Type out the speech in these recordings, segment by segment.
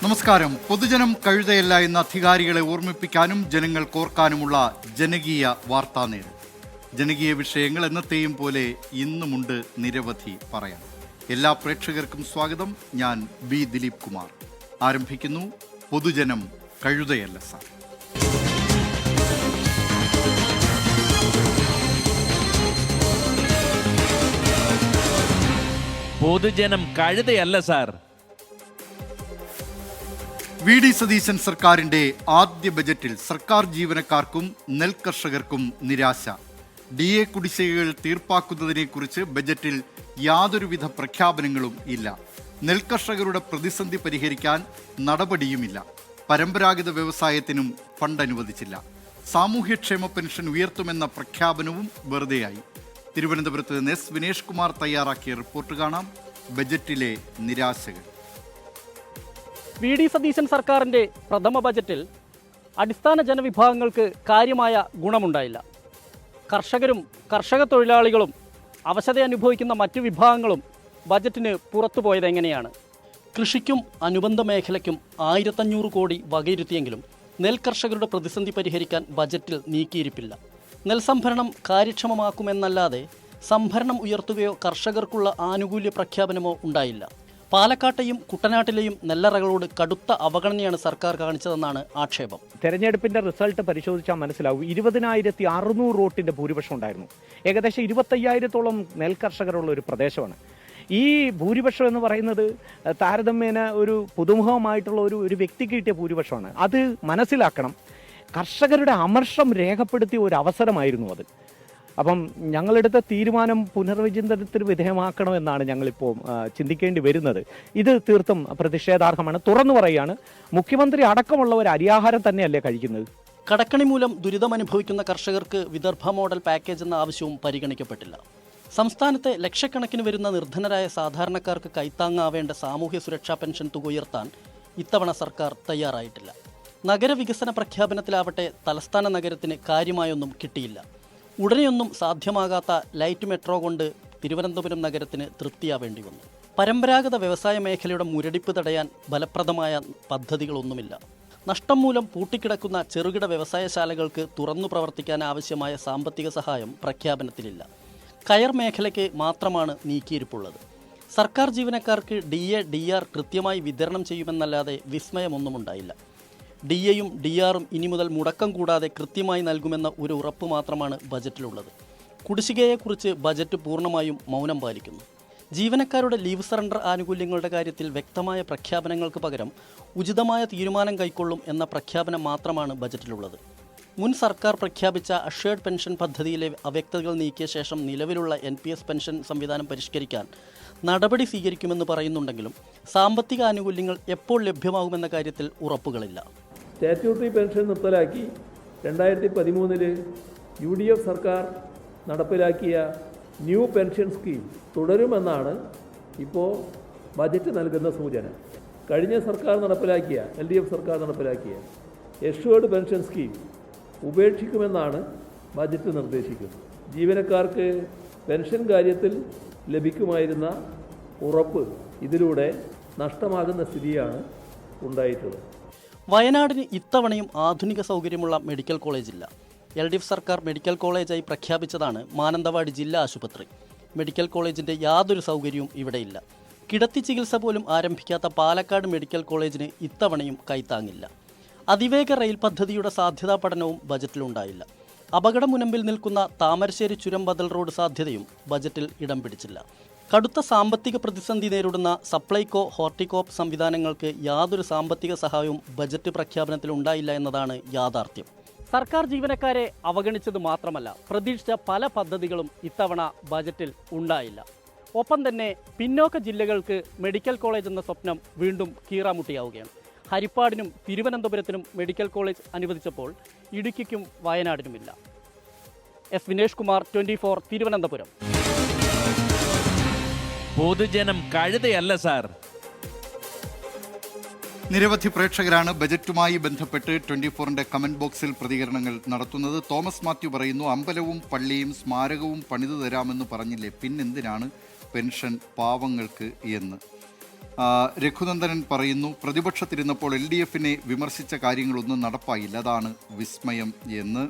നമസ്കാരം. പൊതുജനം കഴുതയല്ല എന്ന അധികാരികളെ ഓർമ്മിപ്പിക്കാനും ജനങ്ങൾ കോർക്കാനുമുള്ള ജനകീയ വാർത്താനേരം. ജനകീയ വിഷയങ്ങൾ എന്നത്തെയും പോലെ ഇന്നുമുണ്ട് നിരവധി പറയാൻ. എല്ലാ പ്രേക്ഷകർക്കും സ്വാഗതം. ഞാൻ ബി ദിലീപ് കുമാർ. ആരംഭിക്കുന്നു പൊതുജനം കഴുതയല്ല സാർ. പൊതുജനം കഴുതയല്ല സാർ. വി ഡി സതീശൻ സർക്കാരിന്റെ ആദ്യ ബജറ്റിൽ സർക്കാർ ജീവനക്കാർക്കും നെൽകർഷകർക്കും നിരാശ. DA കുടിശ്ശികകൾ തീർപ്പാക്കുന്നതിനെക്കുറിച്ച് ബജറ്റിൽ യാതൊരുവിധ പ്രഖ്യാപനങ്ങളും ഇല്ല. നെൽകർഷകരുടെ പ്രതിസന്ധി പരിഹരിക്കാൻ നടപടിയുമില്ല. പരമ്പരാഗത വ്യവസായത്തിനും ഫണ്ട് അനുവദിച്ചില്ല. സാമൂഹ്യക്ഷേമ പെൻഷൻ ഉയർത്തുമെന്ന പ്രഖ്യാപനവും വെറുതെയായി. തിരുവനന്തപുരത്ത് നിന്ന് എസ് വിനേഷ് കുമാർ തയ്യാറാക്കിയ റിപ്പോർട്ട് കാണാം. ബജറ്റിലെ നിരാശകൾ. വി ഡി സതീശൻ സർക്കാരിൻ്റെ പ്രഥമ ബജറ്റിൽ അടിസ്ഥാന ജനവിഭാഗങ്ങൾക്ക് കാര്യമായ ഗുണമുണ്ടായില്ല. കർഷകരും കർഷക തൊഴിലാളികളും അവശത അനുഭവിക്കുന്ന മറ്റു വിഭാഗങ്ങളും ബജറ്റിന് പുറത്തുപോയത് എങ്ങനെയാണ്? കൃഷിക്കും അനുബന്ധ മേഖലയ്ക്കും 1500 കോടി വകയിരുത്തിയെങ്കിലും നെൽകർഷകരുടെ പ്രതിസന്ധി പരിഹരിക്കാൻ ബജറ്റിൽ നീക്കിയിരിപ്പില്ല. നെൽസംഭരണം കാര്യക്ഷമമാക്കുമെന്നല്ലാതെ സംഭരണം ഉയർത്തുകയോ കർഷകർക്കുള്ള ആനുകൂല്യ പ്രഖ്യാപനമോ ഉണ്ടായില്ല. പാലക്കാട്ടെയും കുട്ടനാട്ടിലെയും നെല്ലറകളോട് കടുത്ത അവഗണനയാണ് സർക്കാർ കാണിച്ചതെന്നാണ് ആക്ഷേപം. തെരഞ്ഞെടുപ്പിന്റെ റിസൾട്ട് പരിശോധിച്ചാൽ മനസ്സിലാവും. 20,600 വോട്ടിന്റെ ഭൂരിപക്ഷം ഉണ്ടായിരുന്നു. ഏകദേശം 25,000-ഓളം നെൽകർഷകരുള്ള ഒരു പ്രദേശമാണ്. ഈ ഭൂരിപക്ഷം എന്ന് പറയുന്നത് താരതമ്യേന ഒരു പുതുമുഖമായിട്ടുള്ള ഒരു വ്യക്തിക്ക് കിട്ടിയ ഭൂരിപക്ഷമാണ്. അത് മനസ്സിലാക്കണം. കർഷകരുടെ അമർഷം രേഖപ്പെടുത്തിയ ഒരു അവസരമായിരുന്നു അത്. അപ്പം ഞങ്ങളെടുത്ത തീരുമാനം പുനർവിചിന്തനത്തിന് വിധേയമാക്കണമെന്നാണ് ഞങ്ങളിപ്പോൾ ചിന്തിക്കേണ്ടി വരുന്നത്. ഇത് തീർത്തും പ്രതിഷേധാർഹമാണ്. തുറന്നു പറയുകയാണ്, മുഖ്യമന്ത്രി അടക്കമുള്ളവർ അരിയാഹാരം തന്നെയല്ലേ കഴിക്കുന്നത്. കടക്കണി മൂലം ദുരിതമനുഭവിക്കുന്ന കർഷകർക്ക് വിദർഭ മോഡൽ പാക്കേജ് എന്ന ആവശ്യവും പരിഗണിക്കപ്പെട്ടില്ല. സംസ്ഥാനത്തെ ലക്ഷക്കണക്കിന് വരുന്ന നിർധനരായ സാധാരണക്കാർക്ക് കൈത്താങ്ങാവേണ്ട സാമൂഹ്യ സുരക്ഷാ പെൻഷൻ തുക ഉയർത്താൻ ഇത്തവണ സർക്കാർ തയ്യാറായിട്ടില്ല. നഗരവികസന പ്രഖ്യാപനത്തിലാവട്ടെ തലസ്ഥാന നഗരത്തിന് കാര്യമായൊന്നും കിട്ടിയില്ല. ഉടനെയൊന്നും സാധ്യമാകാത്ത ലൈറ്റ് മെട്രോ കൊണ്ട് തിരുവനന്തപുരം നഗരത്തിന് തൃപ്തിയാവേണ്ടി വന്നു. പരമ്പരാഗത വ്യവസായ മേഖലയുടെ മുരടിപ്പ് തടയാൻ ഫലപ്രദമായ പദ്ധതികളൊന്നുമില്ല. നഷ്ടം മൂലം പൂട്ടിക്കിടക്കുന്ന ചെറുകിട വ്യവസായശാലകൾക്ക് തുറന്നു പ്രവർത്തിക്കാൻ ആവശ്യമായ സാമ്പത്തിക സഹായം പ്രഖ്യാപനത്തിലില്ല. കയർ മേഖലയ്ക്ക് മാത്രമാണ് നീക്കിയിരിപ്പുള്ളത്. സർക്കാർ ജീവനക്കാർക്ക് DA, DR കൃത്യമായി വിതരണം ചെയ്യുമെന്നല്ലാതെ വിസ്മയമൊന്നുമുണ്ടായില്ല. DAയും DRും ഇനി മുതൽ മുടക്കം കൂടാതെ കൃത്യമായി നൽകുമെന്ന ഒരു ഉറപ്പ് മാത്രമാണ് ബജറ്റിലുള്ളത്. കുടിശ്ശികയെക്കുറിച്ച് ബജറ്റ് പൂർണ്ണമായും മൗനം പാലിക്കുന്നു. ജീവനക്കാരുടെ ലീവ് സറണ്ടർ ആനുകൂല്യങ്ങളുടെ കാര്യത്തിൽ വ്യക്തമായ പ്രഖ്യാപനങ്ങൾക്ക് പകരം ഉചിതമായ തീരുമാനം കൈക്കൊള്ളും എന്ന പ്രഖ്യാപനം മാത്രമാണ് ബജറ്റിലുള്ളത്. മുൻ സർക്കാർ പ്രഖ്യാപിച്ച അഷേർഡ് പെൻഷൻ പദ്ധതിയിലെ അവ്യക്തതകൾ നീക്കിയ ശേഷം നിലവിലുള്ള NPS പെൻഷൻ സംവിധാനം പരിഷ്കരിക്കാൻ നടപടി സ്വീകരിക്കുമെന്ന് പറയുന്നുണ്ടെങ്കിലും സാമ്പത്തിക ആനുകൂല്യങ്ങൾ എപ്പോൾ ലഭ്യമാകുമെന്ന കാര്യത്തിൽ ഉറപ്പുകളില്ല. സ്റ്റാറ്റ്യൂട്ടറി പെൻഷൻ നിർത്തലാക്കി 2013 UDF സർക്കാർ നടപ്പിലാക്കിയ ന്യൂ പെൻഷൻ സ്കീം തുടരുമെന്നാണ് ഇപ്പോൾ ബജറ്റ് നൽകുന്ന സൂചന. കഴിഞ്ഞ സർക്കാർ നടപ്പിലാക്കിയ LDF സർക്കാർ നടപ്പിലാക്കിയ എഷ്വേർഡ് പെൻഷൻ സ്കീം ഉപേക്ഷിക്കുമെന്നാണ് ബജറ്റ് നിർദ്ദേശിക്കുന്നത്. ജീവനക്കാർക്ക് പെൻഷൻ കാര്യത്തിൽ ലഭിക്കുമായിരുന്ന ഉറപ്പ് ഇതിലൂടെ നഷ്ടമാകുന്ന സ്ഥിതിയാണ് ഉണ്ടായിട്ടുള്ളത്. വയനാടിന് ഇത്തവണയും ആധുനിക സൗകര്യമുള്ള മെഡിക്കൽ കോളേജില്ല. LDF സർക്കാർ മെഡിക്കൽ കോളേജായി പ്രഖ്യാപിച്ചതാണ് മാനന്തവാടി ജില്ലാ ആശുപത്രി. മെഡിക്കൽ കോളേജിൻ്റെ യാതൊരു സൗകര്യവും ഇവിടെയില്ല. കിടത്തി ചികിത്സ പോലും ആരംഭിക്കാത്ത പാലക്കാട് മെഡിക്കൽ കോളേജിന് ഇത്തവണയും കൈത്താങ്ങില്ല. അതിവേഗ റെയിൽ പദ്ധതിയുടെ സാധ്യതാ പഠനവും ബജറ്റിലുണ്ടായില്ല. അപകട മുനമ്പിൽ നിൽക്കുന്ന താമരശ്ശേരി ചുരം ബദൽ റോഡ് സാധ്യതയും ബജറ്റിൽ ഇടം പിടിച്ചില്ല. കടുത്ത സാമ്പത്തിക പ്രതിസന്ധി നേരിടുന്ന സപ്ലൈകോ, ഹോർട്ടികോപ്പ് സംവിധാനങ്ങൾക്ക് യാതൊരു സാമ്പത്തിക സഹായവും ബജറ്റ് പ്രഖ്യാപനത്തിൽ ഉണ്ടായില്ല എന്നതാണ് യാഥാർത്ഥ്യം. സർക്കാർ ജീവനക്കാരെ അവഗണിച്ചത് മാത്രമല്ല, പ്രതീക്ഷിച്ച പല പദ്ധതികളും ഇത്തവണ ബജറ്റിൽ ഉണ്ടായില്ല. ഒപ്പം തന്നെ പിന്നോക്ക ജില്ലകൾക്ക് മെഡിക്കൽ കോളേജ് എന്ന സ്വപ്നം വീണ്ടും കീറാമുട്ടിയാവുകയാണ്. ഹരിപ്പാടിനും തിരുവനന്തപുരത്തിനും മെഡിക്കൽ കോളേജ് അനുവദിച്ചപ്പോൾ ഇടുക്കിക്കും വയനാടിനുമില്ല. എസ് വിനേഷ് കുമാർ, 24 തിരുവനന്തപുരം. പൊതുജനം കഴുതയല്ല സാർ. നിരവധി പ്രേക്ഷകരാണ് ബജറ്റുമായി ബന്ധപ്പെട്ട് 24ന്റെ കമന്റ് ബോക്സിൽ പ്രതികരണങ്ങൾ നടത്തുന്നത്. തോമസ് മാത്യു പറയുന്നു, അമ്പലവും പള്ളിയും സ്മാരകവും പണിതു തരാമെന്ന് പറഞ്ഞില്ലേ, പിന്നെന്തിനാണ് പെൻഷൻ പാവങ്ങൾക്ക് എന്ന്. രഘുനന്ദനൻ പറയുന്നു, പ്രതിപക്ഷത്തിരുന്നപ്പോൾ LDFനെ വിമർശിച്ച കാര്യങ്ങളൊന്നും നടപ്പായില്ല, അതാണ് വിസ്മയം എന്ന്.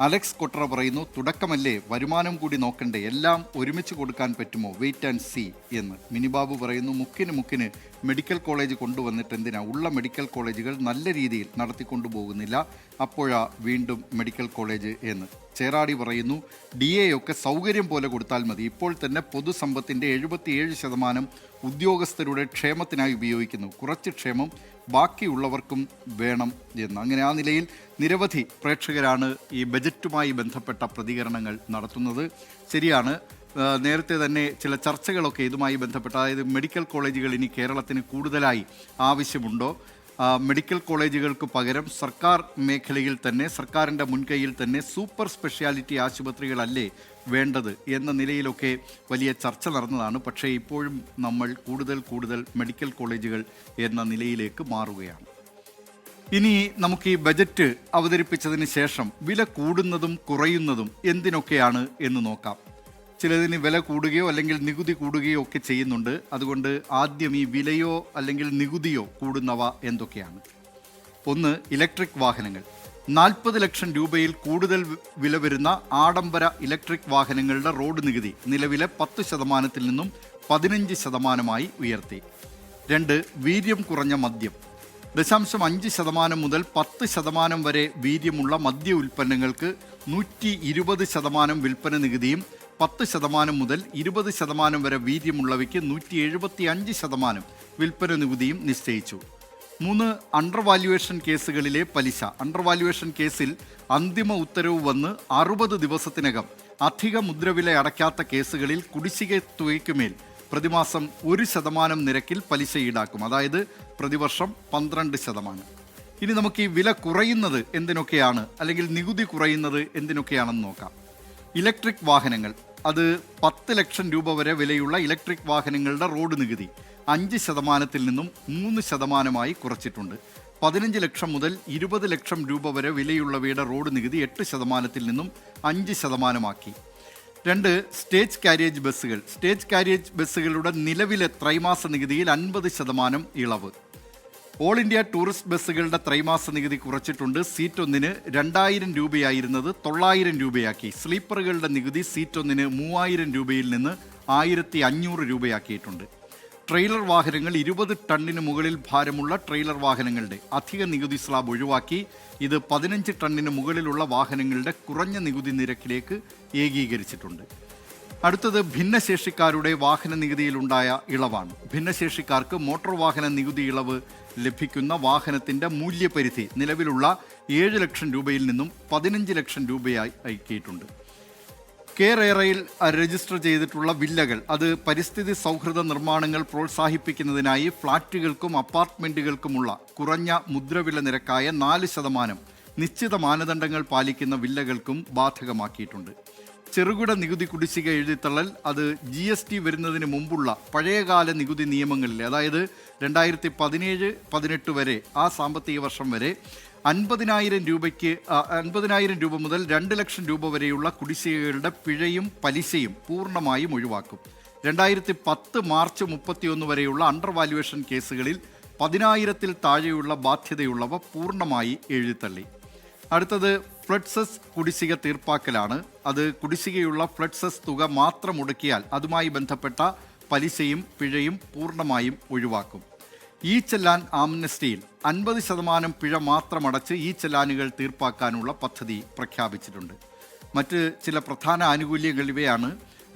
അലക്സ് കൊട്ര പറയുന്നു, തുടക്കമല്ലേ, വരുമാനം കൂടി നോക്കണ്ടേ, എല്ലാം ഒരുമിച്ച് കൊടുക്കാൻ പറ്റുമോ, വെയിറ്റ് ആൻഡ് സീ എന്ന്. മിനിബാബു പറയുന്നു, മുക്കിന് മെഡിക്കൽ കോളേജ് കൊണ്ടുവന്നിട്ട് എന്തിനാ, ഉള്ള മെഡിക്കൽ കോളേജുകൾ നല്ല രീതിയിൽ നടത്തിക്കൊണ്ടു പോകുന്നില്ല, അപ്പോഴാ വീണ്ടും മെഡിക്കൽ കോളേജ് എന്ന്. ചേറാടി പറയുന്നു, DA ഒക്കെ സൗകര്യം പോലെ കൊടുത്താൽ മതി, ഇപ്പോൾ തന്നെ പൊതുസമ്പത്തിൻ്റെ 77% ഉദ്യോഗസ്ഥരുടെ ക്ഷേമത്തിനായി ഉപയോഗിക്കുന്നു, കുറച്ച് ക്ഷേമം ബാക്കിയുള്ളവർക്കും വേണം എന്ന്. അങ്ങനെ ആ നിലയിൽ നിരവധി പ്രേക്ഷകരാണ് ഈ ബജറ്റുമായി ബന്ധപ്പെട്ട പ്രതികരണങ്ങൾ നടത്തുന്നത്. ശരിയാണ്, നേരത്തെ തന്നെ ചില ചർച്ചകളൊക്കെ ഇതുമായി ബന്ധപ്പെട്ട, അതായത് മെഡിക്കൽ കോളേജുകൾ ഇനി കേരളത്തിന് കൂടുതലായി ആവശ്യമുണ്ടോ, മെഡിക്കൽ കോളേജുകൾക്ക് പകരം സർക്കാർ മേഖലയിൽ തന്നെ, സർക്കാരിൻ്റെ മുൻകൈയിൽ തന്നെ സൂപ്പർ സ്പെഷ്യാലിറ്റി ആശുപത്രികളല്ലേ വേണ്ടത് എന്ന നിലയിലൊക്കെ വലിയ ചർച്ച നടന്നതാണ്. പക്ഷേ ഇപ്പോഴും നമ്മൾ കൂടുതൽ മെഡിക്കൽ കോളേജുകൾ എന്ന നിലയിലേക്ക് മാറുകയാണ്. ഇനി നമുക്ക് ഈ ബജറ്റ് അവതരിപ്പിച്ചതിന് ശേഷം വില കൂടുന്നതും കുറയുന്നതും എന്തിനൊക്കെയാണ് എന്ന് നോക്കാം. ചിലതിന് വില കൂടുകയോ അല്ലെങ്കിൽ നികുതി കൂടുകയോ ഒക്കെ ചെയ്യുന്നുണ്ട്. അതുകൊണ്ട് ആദ്യം ഈ വിലയോ അല്ലെങ്കിൽ നികുതിയോ കൂടുന്നവ എന്തൊക്കെയാണ്? ഒന്ന്, ഇലക്ട്രിക് വാഹനങ്ങൾ. 40 ലക്ഷം രൂപയിൽ കൂടുതൽ വില വരുന്ന ആഡംബര ഇലക്ട്രിക് വാഹനങ്ങളുടെ റോഡ് നികുതി നിലവിലെ 10% നിന്നും 15% ഉയർത്തി. 2, വീര്യം കുറഞ്ഞ മദ്യം. 0.5% മുതൽ 10% വരെ വീര്യമുള്ള മദ്യ ഉൽപ്പന്നങ്ങൾക്ക് 120% വിൽപ്പന നികുതിയും 10% മുതൽ 20% വരെ വീര്യമുള്ളവയ്ക്ക് 175% വിൽപ്പന നികുതിയും നിശ്ചയിച്ചു. 3, അണ്ടർ വാല്യുവേഷൻ കേസുകളിലെ പലിശ. അണ്ടർ വാല്യുവേഷൻ കേസിൽ അന്തിമ ഉത്തരവ് വന്ന് 60 ദിവസത്തിനകം അധിക മുദ്രവില അടയ്ക്കാത്ത കേസുകളിൽ കുടിശ്ശിക തുകയ്ക്കുമേൽ പ്രതിമാസം 1% നിരക്കിൽ പലിശ ഈടാക്കും. അതായത് പ്രതിവർഷം 12%. ഇനി നമുക്ക് ഈ വില കുറയുന്നത് എന്തിനൊക്കെയാണ്, അല്ലെങ്കിൽ നികുതി കുറയുന്നത് എന്തിനൊക്കെയാണെന്ന് നോക്കാം. ഇലക്ട്രിക് വാഹനങ്ങൾ, അത് 10 ലക്ഷം രൂപ വരെ വിലയുള്ള ഇലക്ട്രിക് വാഹനങ്ങളുടെ റോഡ് നികുതി 5% നിന്നും 3% കുറച്ചിട്ടുണ്ട്. 15 ലക്ഷം മുതൽ 20 ലക്ഷം രൂപ വരെ വിലയുള്ളവയുടെ റോഡ് നികുതി 8% നിന്നും 5% 2, സ്റ്റേജ് കാരിയേജ് ബസ്സുകൾ. സ്റ്റേജ് കാരിയേജ് ബസ്സുകളുടെ നിലവിലെ ത്രൈമാസ നികുതിയിൽ 50% ഇളവ്. ഓൾ ഇന്ത്യ ടൂറിസ്റ്റ് ബസ്സുകളുടെ ത്രൈമാസ നികുതി കുറച്ചിട്ടുണ്ട്. സീറ്റ് ഒന്നിന് 2000 രൂപയായിരുന്നത് 900 രൂപയാക്കി. സ്ലീപ്പറുകളുടെ നികുതി സീറ്റ് ഒന്നിന് 3000 രൂപയിൽ നിന്ന് 1500 രൂപയാക്കിയിട്ടുണ്ട്. ട്രെയിലർ വാഹനങ്ങൾ 20 ടണ്ണിന് മുകളിൽ ഭാരമുള്ള ട്രെയിലർ വാഹനങ്ങളുടെ അധിക നികുതി സ്ലാബ് ഒഴിവാക്കി. ഇത് 15 ടണ്ണിന് മുകളിലുള്ള വാഹനങ്ങളുടെ കുറഞ്ഞ നികുതി നിരക്കിലേക്ക് ഏകീകരിച്ചിട്ടുണ്ട്. അടുത്തത് ഭിന്നശേഷിക്കാരുടെ വാഹന നികുതിയിലുണ്ടായ ഇളവാണ്. ഭിന്നശേഷിക്കാർക്ക് മോട്ടോർ വാഹന നികുതി ഇളവ് ലഭിക്കുന്ന വാഹനത്തിൻ്റെ മൂല്യപരിധി നിലവിലുള്ള 7 ലക്ഷം രൂപയിൽ നിന്നും 15 ലക്ഷം രൂപയായി ആക്കിയിട്ടുണ്ട്. കേരളയിൽ രജിസ്റ്റർ ചെയ്തിട്ടുള്ള വില്ലകൾ, അത് പരിസ്ഥിതി സൗഹൃദ നിർമ്മാണങ്ങൾ പ്രോത്സാഹിപ്പിക്കുന്നതിനായി ഫ്ളാറ്റുകൾക്കും അപ്പാർട്ട്മെൻറ്റുകൾക്കുമുള്ള കുറഞ്ഞ മുദ്രവില നിരക്കായ 4% നിശ്ചിത മാനദണ്ഡങ്ങൾ പാലിക്കുന്ന വില്ലകൾക്കും ബാധകമാക്കിയിട്ടുണ്ട്. ചെറുകിട നികുതി കുടിശ്ശിക എഴുതിത്തള്ളൽ, അത് GST വരുന്നതിന് മുമ്പുള്ള പഴയകാല നികുതി നിയമങ്ങളിൽ, അതായത് 2017-18 വരെ, ആ സാമ്പത്തിക വർഷം വരെ 50,000 രൂപ മുതൽ 2 ലക്ഷം രൂപ വരെയുള്ള കുടിശ്ശികകളുടെ പിഴയും പലിശയും പൂർണ്ണമായും ഒഴിവാക്കും. 2010 മാർച്ച് 31 വരെയുള്ള അണ്ടർ വാല്യുവേഷൻ കേസുകളിൽ 10,000-ൽ താഴെയുള്ള ബാധ്യതയുള്ളവ പൂർണ്ണമായി എഴുതിത്തള്ളി. അടുത്തത് ഫ്ലഡ് സെസ് കുടിശ്ശിക തീർപ്പാക്കലാണ്. അത് കുടിശ്ശികയുള്ള ഫ്ലഡ് സെസ് തുക മാത്രം മുടക്കിയാൽ അതുമായി ബന്ധപ്പെട്ട പലിശയും പിഴയും പൂർണ്ണമായും ഒഴിവാക്കും. ഈ ചെല്ലാൻ ആംനസ്റ്റിയിൽ 50% പിഴ മാത്രമടച്ച് ഈ ചെല്ലാനുകൾ തീർപ്പാക്കാനുള്ള പദ്ധതി പ്രഖ്യാപിച്ചിട്ടുണ്ട്. മറ്റ് ചില പ്രധാന ആനുകൂല്യങ്ങൾ ഇവയാണ്.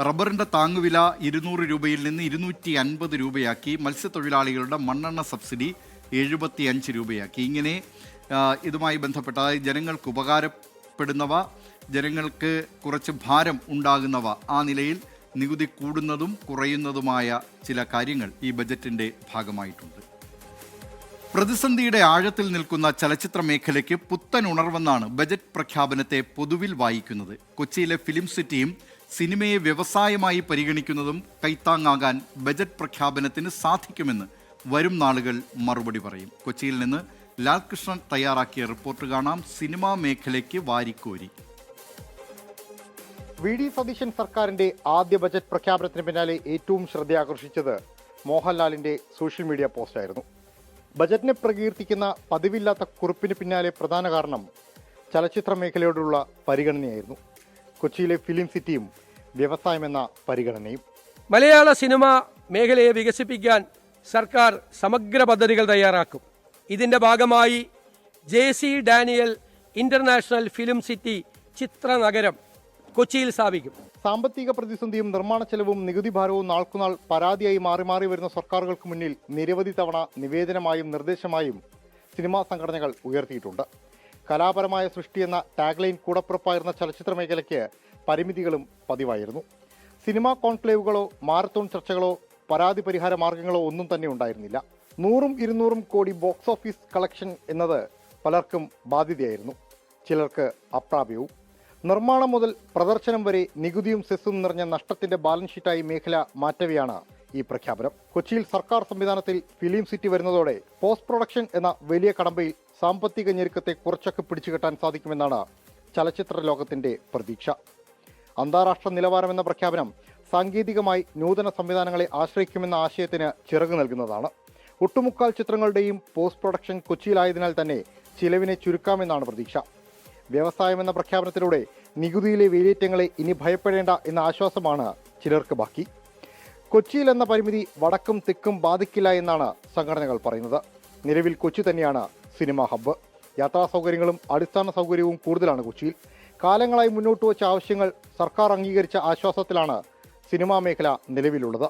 റബ്ബറിൻ്റെ താങ്ങുവില 200 രൂപയിൽ നിന്ന് 250 രൂപയാക്കി. മത്സ്യത്തൊഴിലാളികളുടെ മണ്ണെണ്ണ സബ്സിഡി 75 രൂപയാക്കി. ഇങ്ങനെ ഇതുമായി ബന്ധപ്പെട്ട, അതായത് ജനങ്ങൾക്ക് ഉപകാരപ്പെടുന്നവ, ജനങ്ങൾക്ക് കുറച്ച് ഭാരം ഉണ്ടാകുന്നവ, ആ നിലയിൽ നികുതി കൂടുന്നതും കുറയുന്നതുമായ ചില കാര്യങ്ങൾ ഈ ബജറ്റിൻ്റെ ഭാഗമായിട്ടുണ്ട്. പ്രതിസന്ധിയുടെ ആഴത്തിൽ നിൽക്കുന്ന ചലച്ചിത്ര മേഖലയ്ക്ക് പുത്തൻ ഉണർവെന്നാണ് ബജറ്റ് പ്രഖ്യാപനത്തെ പൊതുവിൽ വായിക്കുന്നത്. കൊച്ചിയിലെ ഫിലിം സിറ്റിയും സിനിമയെ വ്യവസായമായി പരിഗണിക്കുന്നതും കൈത്താങ്ങാകാൻ ബജറ്റ് പ്രഖ്യാപനത്തിന് സാധിക്കുമെന്ന് വരും നാളുകൾ മറുപടി പറയും. കൊച്ചിയിൽ നിന്ന് ലാൽകൃഷ്ണൻ തയ്യാറാക്കിയ റിപ്പോർട്ട് കാണാം. സിനിമാ മേഖലയ്ക്ക് വാരിക്കോരി. വി ഡി സതീശൻ സർക്കാരിന്റെ ആദ്യ ബജറ്റ് പ്രഖ്യാപനത്തിന് പിന്നാലെ ഏറ്റവും ശ്രദ്ധയാകർഷിച്ചത് മോഹൻലാലിന്റെ സോഷ്യൽ മീഡിയ പോസ്റ്റായിരുന്നു. ബജറ്റിനെ പ്രകീർത്തിക്കുന്ന പതിവില്ലാത്ത കുറിപ്പിന് പിന്നാലെ പ്രധാന കാരണം ചലച്ചിത്ര മേഖലയോടുള്ള പരിഗണനയായിരുന്നു. കൊച്ചിയിലെ ഫിലിം സിറ്റിയും വ്യവസായമെന്ന പരിഗണനയും. മലയാള സിനിമ മേഖലയെ വികസിപ്പിക്കാൻ സർക്കാർ സമഗ്ര പദ്ധതികൾ തയ്യാറാക്കും. ഇതിന്റെ ഭാഗമായി JC Daniel international film city ചിത്രനഗരം കൊച്ചിയിൽ സ്ഥാപിക്കും. സാമ്പത്തിക പ്രതിസന്ധിയും നിർമ്മാണ ചെലവും നികുതി ഭാരവും നാൾക്കുനാൾ പരാതിയായി മാറി മാറി വരുന്ന സർക്കാരുകൾക്ക് മുന്നിൽ നിരവധി തവണ നിവേദനമായും നിർദ്ദേശമായും സിനിമാ സംഘടനകൾ ഉയർത്തിയിട്ടുണ്ട്. കലാപരമായ സൃഷ്ടി എന്ന ടാഗ്ലൈൻ കൂടപ്പുറപ്പായിരുന്ന ചലച്ചിത്ര മേഖലയ്ക്ക് പരിമിതികളും പതിവായിരുന്നു. സിനിമാ കോൺക്ലേവുകളോ മാരത്തോൺ ചർച്ചകളോ പരാതി പരിഹാര മാർഗങ്ങളോ ഒന്നും തന്നെ ഉണ്ടായിരുന്നില്ല. 100-200 കോടി ബോക്സ് ഓഫീസ് കളക്ഷൻ എന്നത് പലർക്കും ബാധ്യതയായിരുന്നു, ചിലർക്ക് അപ്രാപ്യവും. നിർമ്മാണം മുതൽ പ്രദർശനം വരെ നികുതിയും സെസ്സും നിറഞ്ഞ നഷ്ടത്തിന്റെ ബാലൻസ് ഷീറ്റായി മേഖല മാറ്റവെയാണ് ഈ പ്രഖ്യാപനം. കൊച്ചിയിൽ സർക്കാർ സംവിധാനത്തിൽ ഫിലിം സിറ്റി വരുന്നതോടെ പോസ്റ്റ് പ്രൊഡക്ഷൻ എന്ന വലിയ കടമ്പയിൽ സാമ്പത്തിക ഞെരുക്കത്തെ കുറച്ചൊക്കെ പിടിച്ചുകെട്ടാൻ സാധിക്കുമെന്നാണ് ചലച്ചിത്ര ലോകത്തിന്റെ പ്രതീക്ഷ. അന്താരാഷ്ട്ര നിലവാരമെന്ന പ്രഖ്യാപനം സാങ്കേതികമായി നൂതന സംവിധാനങ്ങളെ ആശ്രയിക്കുമെന്ന ആശയത്തിന് ചിറക് നൽകുന്നതാണ്. ഒട്ടുമുക്കാൽ ചിത്രങ്ങളുടെയും പോസ്റ്റ് പ്രൊഡക്ഷൻ കൊച്ചിയിലായതിനാൽ തന്നെ ചിലവിനെ ചുരുക്കാമെന്നാണ് പ്രതീക്ഷ. വ്യവസായമെന്ന പ്രഖ്യാപനത്തിലൂടെ നികുതിയിലെ വേലിയേറ്റങ്ങളെ ഇനി ഭയപ്പെടേണ്ട എന്ന ആശ്വാസമാണ് ചിലർക്ക് ബാക്കി. കൊച്ചിയിൽ എന്ന പരിമിതി വടക്കും തെക്കും ബാധിക്കില്ല എന്നാണ് സംഘടനകൾ പറയുന്നത്. നിലവിൽ കൊച്ചി തന്നെയാണ് സിനിമാ ഹബ്ബ്. യാത്രാ സൗകര്യങ്ങളും അടിസ്ഥാന സൗകര്യവും കൂടുതലാണ് കൊച്ചിയിൽ. കാലങ്ങളായി മുന്നോട്ട് വച്ച ആവശ്യങ്ങൾ സർക്കാർ അംഗീകരിച്ച ആശ്വാസത്തിലാണ് സിനിമാ മേഖല നിലവിലുള്ളത്.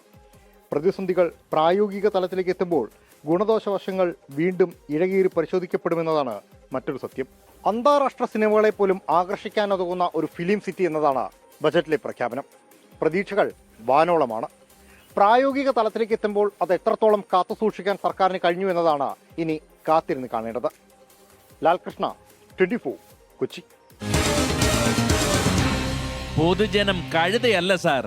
പ്രതിസന്ധികൾ പ്രായോഗിക തലത്തിലേക്ക് എത്തുമ്പോൾ ഗുണദോഷവശങ്ങൾ വീണ്ടും ഇഴകീറി പരിശോധിക്കപ്പെടുമെന്നതാണ് മറ്റൊരു സത്യം. അന്താരാഷ്ട്ര സിനിമകളെ പോലും ആകർഷിക്കാനുതകുന്ന ഒരു ഫിലിം സിറ്റി എന്നതാണ് ബജറ്റിലെ പ്രഖ്യാപനം. പ്രതീക്ഷകൾ വാനോളമാണ്. പ്രായോഗിക തലത്തിലേക്ക് എത്തുമ്പോൾ അത് എത്രത്തോളം കാത്തുസൂക്ഷിക്കാൻ സർക്കാരിന് കഴിഞ്ഞു എന്നതാണ് ഇനി കാത്തിരുന്ന് കാണേണ്ടത്. ലാൽകൃഷ്ണ, 24, കൊച്ചി. പൊതുജനം കഴുതയല്ല സാർ.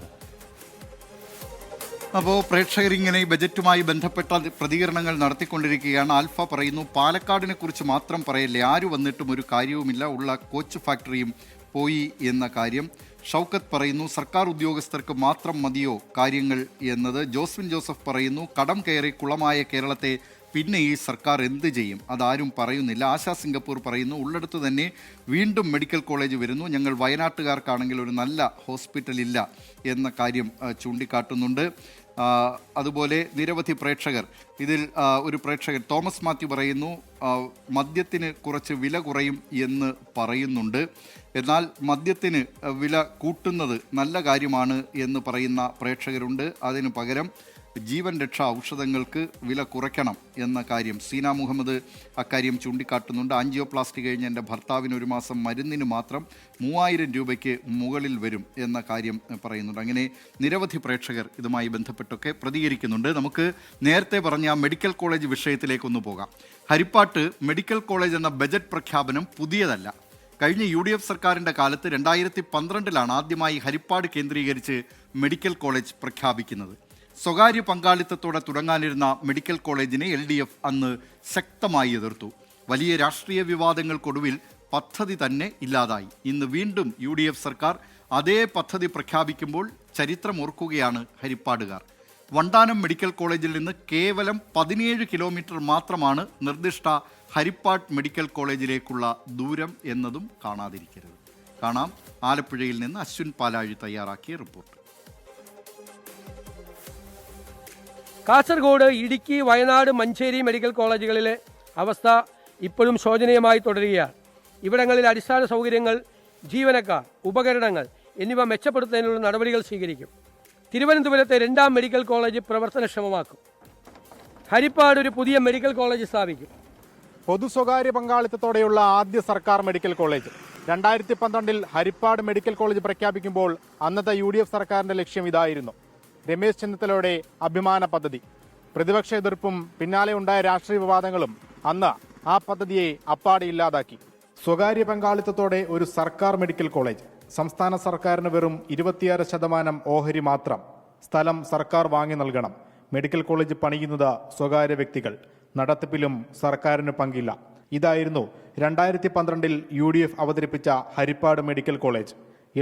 അപ്പോൾ പ്രേക്ഷകരിങ്ങനെ ബജറ്റുമായി ബന്ധപ്പെട്ട പ്രതികരണങ്ങൾ നടത്തിക്കൊണ്ടിരിക്കുകയാണ്. ആൽഫ പറയുന്നു, പാലക്കാടിനെ കുറിച്ച് മാത്രം പറയല്ലേ, ആര് വന്നിട്ടും ഒരു കാര്യവുമില്ല, ഉള്ള കോച്ച് ഫാക്ടറിയും പോയി എന്ന കാര്യം. ഷൗക്കത്ത് പറയുന്നു, സർക്കാർ ഉദ്യോഗസ്ഥർക്ക് മാത്രം മതിയോ കാര്യങ്ങൾ എന്നത്. ജോസ്വിൻ ജോസഫ് പറയുന്നു, കടം കയറി കുളമായ കേരളത്തെ പിന്നെ ഈ സർക്കാർ എന്ത് ചെയ്യും, അതാരും പറയുന്നില്ല. ആശാ സിംഗപ്പൂർ പറയുന്നു, ഉള്ളിടത്ത് തന്നെ വീണ്ടും മെഡിക്കൽ കോളേജ് വരുന്നു, ഞങ്ങൾ വയനാട്ടുകാർക്കാണെങ്കിൽ ഒരു നല്ല ഹോസ്പിറ്റൽ ഇല്ല എന്ന കാര്യം ചൂണ്ടിക്കാട്ടുന്നുണ്ട്. അതുപോലെ നിരവധി പ്രേക്ഷകർ ഇതിൽ ഒരു പ്രേക്ഷകൻ തോമസ് മാത്യു പറയുന്നു, മദ്യത്തിന് കുറച്ച് വില കുറയും എന്ന് പറയുന്നുണ്ട്. എന്നാൽ മദ്യത്തിന് വില കൂട്ടുന്നത് നല്ല കാര്യമാണ് എന്ന് പറയുന്ന പ്രേക്ഷകരുണ്ട്. അതിനു പകരം ജീവൻ രക്ഷാ ഔഷധങ്ങൾക്ക് വില കുറയ്ക്കണം എന്ന കാര്യം സീന മുഹമ്മദ് അക്കാര്യം ചൂണ്ടിക്കാട്ടുന്നുണ്ട്. ആൻജിയോപ്ലാസ്റ്റി കഴിഞ്ഞ എൻ്റെ ഭർത്താവിന് ഒരു മാസം മരുന്നിന് മാത്രം 3000 രൂപയ്ക്ക് മുകളിൽ വരും എന്ന കാര്യം പറയുന്നുണ്ട്. അങ്ങനെ നിരവധി പ്രേക്ഷകർ ഇതുമായി ബന്ധപ്പെട്ടൊക്കെ പ്രതികരിക്കുന്നുണ്ട്. നമുക്ക് നേരത്തെ പറഞ്ഞ മെഡിക്കൽ കോളേജ് വിഷയത്തിലേക്കൊന്ന് പോകാം. ഹരിപ്പാട്ട് മെഡിക്കൽ കോളേജ് എന്ന ബജറ്റ് പ്രഖ്യാപനം പുതിയതല്ല. കഴിഞ്ഞ UDF സർക്കാരിൻ്റെ കാലത്ത് 2012 ആദ്യമായി ഹരിപ്പാട് കേന്ദ്രീകരിച്ച് മെഡിക്കൽ കോളേജ് പ്രഖ്യാപിക്കുന്നത്. സ്വകാര്യ പങ്കാളിത്തത്തോടെ തുടങ്ങാനിരുന്ന മെഡിക്കൽ കോളേജിനെ LDF അന്ന് ശക്തമായി എതിർത്തു. വലിയ രാഷ്ട്രീയ വിവാദങ്ങൾക്കൊടുവിൽ പദ്ധതി തന്നെ ഇല്ലാതായി. ഇന്ന് വീണ്ടും UDF സർക്കാർ അതേ പദ്ധതി പ്രഖ്യാപിക്കുമ്പോൾ ചരിത്രം ഓർക്കുകയാണ് ഹരിപ്പാടുകാർ. വണ്ടാനം മെഡിക്കൽ കോളേജിൽ നിന്ന് കേവലം 17 കിലോമീറ്റർ മാത്രമാണ് നിർദ്ദിഷ്ട ഹരിപ്പാട് മെഡിക്കൽ കോളേജിലേക്കുള്ള ദൂരം എന്നതും കാണാതിരിക്കരുത്. കാണാം ആലപ്പുഴയിൽ നിന്ന് അശ്വിൻ പാലാഴി തയ്യാറാക്കിയ റിപ്പോർട്ട്. കാസർഗോഡ്, ഇടുക്കി, വയനാട്, മഞ്ചേരി മെഡിക്കൽ കോളേജുകളിലെ അവസ്ഥ ഇപ്പോഴും ശോചനീയമായി തുടരുകയാണ്. ഇവിടങ്ങളിൽ അടിസ്ഥാന സൗകര്യങ്ങൾ, ജീവനക്കാർ, ഉപകരണങ്ങൾ എന്നിവ മെച്ചപ്പെടുത്തുന്നതിനുള്ള നടപടികൾ സ്വീകരിക്കും. തിരുവനന്തപുരത്തെ 2ാം മെഡിക്കൽ കോളേജ് പ്രവർത്തനക്ഷമമാക്കും. ഹരിപ്പാട് ഒരു പുതിയ മെഡിക്കൽ കോളേജ് സ്ഥാപിക്കും. പൊതു സ്വകാര്യ പങ്കാളിത്തത്തോടെയുള്ള ആദ്യ സർക്കാർ medical college 2012 Haripad medical college പ്രഖ്യാപിക്കുമ്പോൾ അന്നത്തെ UDF സർക്കാരിന്റെ ലക്ഷ്യം ഇതായിരുന്നു. രമേശ് ചെന്നിത്തലയുടെ അഭിമാന പദ്ധതി. പ്രതിപക്ഷ എതിർപ്പും പിന്നാലെ ഉണ്ടായ രാഷ്ട്രീയ വിവാദങ്ങളും അന്ന് ആ പദ്ധതിയെ അപ്പാടെ ഇല്ലാതാക്കി. സ്വകാര്യ പങ്കാളിത്തത്തോടെ ഒരു സർക്കാർ മെഡിക്കൽ കോളേജ്. സംസ്ഥാന സർക്കാരിന് വെറും 26% ഓഹരി മാത്രം. സ്ഥലം സർക്കാർ വാങ്ങി നൽകണം. മെഡിക്കൽ കോളേജ് പണിയുന്നത് സ്വകാര്യ വ്യക്തികൾ. നടത്തിപ്പിലും സർക്കാരിന് പങ്കില്ല. ഇതായിരുന്നു 2012 UDF അവതരിപ്പിച്ച ഹരിപ്പാട് മെഡിക്കൽ കോളേജ്.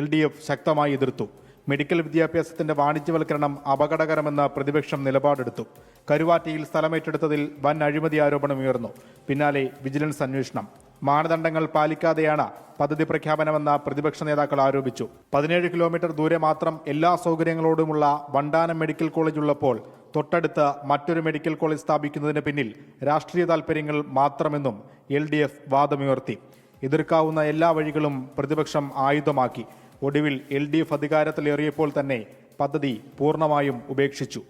LDF ശക്തമായി എതിർത്തു. മെഡിക്കൽ വിദ്യാഭ്യാസത്തിന്റെ വാണിജ്യവൽക്കരണം അപകടകരമെന്ന് പ്രതിപക്ഷം നിലപാടെടുത്തു. കരുവാറ്റയിൽ സ്ഥലമേറ്റെടുത്തതിൽ വൻ അഴിമതി ആരോപണം ഉയർന്നു. പിന്നാലെ വിജിലൻസ് അന്വേഷണം. മാനദണ്ഡങ്ങൾ പാലിക്കാതെയാണ് പദ്ധതി പ്രഖ്യാപനമെന്ന് പ്രതിപക്ഷ നേതാക്കൾ ആരോപിച്ചു. 17 കിലോമീറ്റർ ദൂരെ മാത്രം എല്ലാ സൗകര്യങ്ങളോടുമുള്ള വണ്ടാനം മെഡിക്കൽ കോളേജ് ഉള്ളപ്പോൾ തൊട്ടടുത്ത് മറ്റൊരു മെഡിക്കൽ കോളേജ് സ്ഥാപിക്കുന്നതിന് പിന്നിൽ രാഷ്ട്രീയ താൽപര്യങ്ങൾ മാത്രമെന്നും LDF വാദമുയർത്തി. എതിർക്കാവുന്ന എല്ലാ വഴികളും പ്രതിപക്ഷം ആയുധമാക്കി. ഒടുവിൽ LDF അധികാരത്തിലേറിയപ്പോൾ തന്നെ പദ്ധതി പൂർണ്ണമായും ഉപേക്ഷിച്ചു.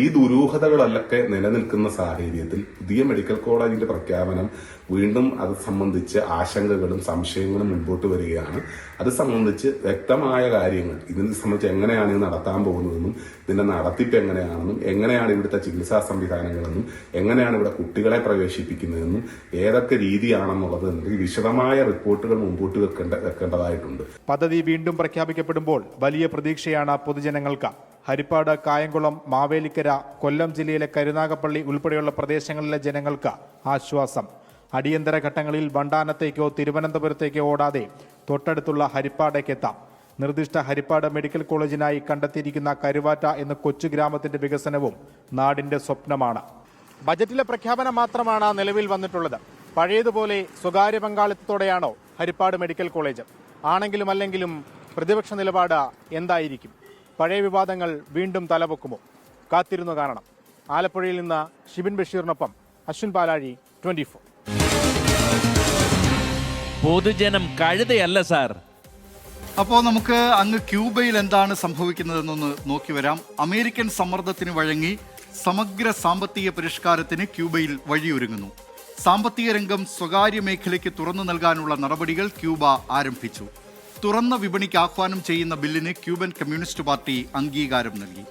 ഈ ദുരൂഹതകളൊക്കെ നിലനിൽക്കുന്ന സാഹചര്യത്തിൽ പുതിയ മെഡിക്കൽ കോളേജിന്റെ പ്രഖ്യാപനം വീണ്ടും അത് സംബന്ധിച്ച് ആശങ്കകളും സംശയങ്ങളും മുൻപോട്ട് വരികയാണ്. അത് സംബന്ധിച്ച് വ്യക്തമായ കാര്യങ്ങൾ ഇതിനെ സംബന്ധിച്ച് എങ്ങനെയാണ് ഇത് നടത്താൻ പോകുന്നതെന്നും ഇതിന്റെ നടത്തിപ്പ് എങ്ങനെയാണെന്നും എങ്ങനെയാണ് ഇവിടുത്തെ ചികിത്സാ സംവിധാനങ്ങളെന്നും എങ്ങനെയാണ് ഇവിടെ കുട്ടികളെ പ്രവേശിപ്പിക്കുന്നതെന്നും ഏതൊക്കെ രീതിയാണെന്നുള്ളത് വിശദമായ റിപ്പോർട്ടുകൾ മുമ്പോട്ട് വെക്കേണ്ടതായിട്ടുണ്ട്. പദ്ധതി വീണ്ടും പ്രഖ്യാപിക്കപ്പെടുമ്പോൾ വലിയ പ്രതീക്ഷയാണ് പൊതുജനങ്ങൾക്ക്. ഹരിപ്പാട്, കായംകുളം, മാവേലിക്കര, കൊല്ലം ജില്ലയിലെ കരുനാഗപ്പള്ളി ഉൾപ്പെടെയുള്ള പ്രദേശങ്ങളിലെ ജനങ്ങൾക്ക് ആശ്വാസം. അടിയന്തര ഘട്ടങ്ങളിൽ വണ്ടാനത്തേക്കോ തിരുവനന്തപുരത്തേക്കോ ഓടാതെ തൊട്ടടുത്തുള്ള ഹരിപ്പാടേക്ക് എത്താം. നിർദ്ദിഷ്ട ഹരിപ്പാട് മെഡിക്കൽ കോളേജിനായി കണ്ടെത്തിയിരിക്കുന്ന കരുവാറ്റ എന്ന കൊച്ചു ഗ്രാമത്തിന്റെ വികസനവും നാടിന്റെ സ്വപ്നമാണ്. ബജറ്റിലെ പ്രഖ്യാപനം മാത്രമാണ് നിലവിൽ വന്നിട്ടുള്ളത്. പഴയതുപോലെ സ്വകാര്യ പങ്കാളിത്തത്തോടെയാണോ ഹരിപ്പാട് മെഡിക്കൽ കോളേജ്? ആണെങ്കിലും അല്ലെങ്കിലും പ്രതിപക്ഷ നിലപാട് എന്തായിരിക്കും? പഴയ വിവാദങ്ങൾ വീണ്ടും തലപൊക്കുമോ? കാത്തിരുന്നു കാണണം. ആലപ്പുഴയിൽ നിന്ന് ഷിബിൻ ബഷീറിനൊപ്പം അശ്വിൻ പാലാഴി, 24. പൊതുജനം കഴുതയല്ല സാർ. അപ്പോൾ നമുക്ക് അങ്ങ് ക്യൂബയിൽ എന്താണ് സംഭവിക്കുന്നതെന്നൊന്ന് നോക്കി വരാം. അമേരിക്കൻ സമ്മർദ്ദത്തിന് വഴങ്ങി സമഗ്ര സാമ്പത്തിക പരിഷ്കാരത്തിന് ക്യൂബയിൽ വഴിയൊരുങ്ങുന്നു. സാമ്പത്തിക രംഗം സ്വകാര്യ മേഖലയ്ക്ക് തുറന്നു നൽകാനുള്ള നടപടികൾ ക്യൂബ ആരംഭിച്ചു. തുറന്ന വിപണിക്ക് ആഹ്വാനം ചെയ്യുന്ന ബില്ലിന് ക്യൂബൻ കമ്മ്യൂണിസ്റ്റ് പാർട്ടി അംഗീകാരം നൽകി.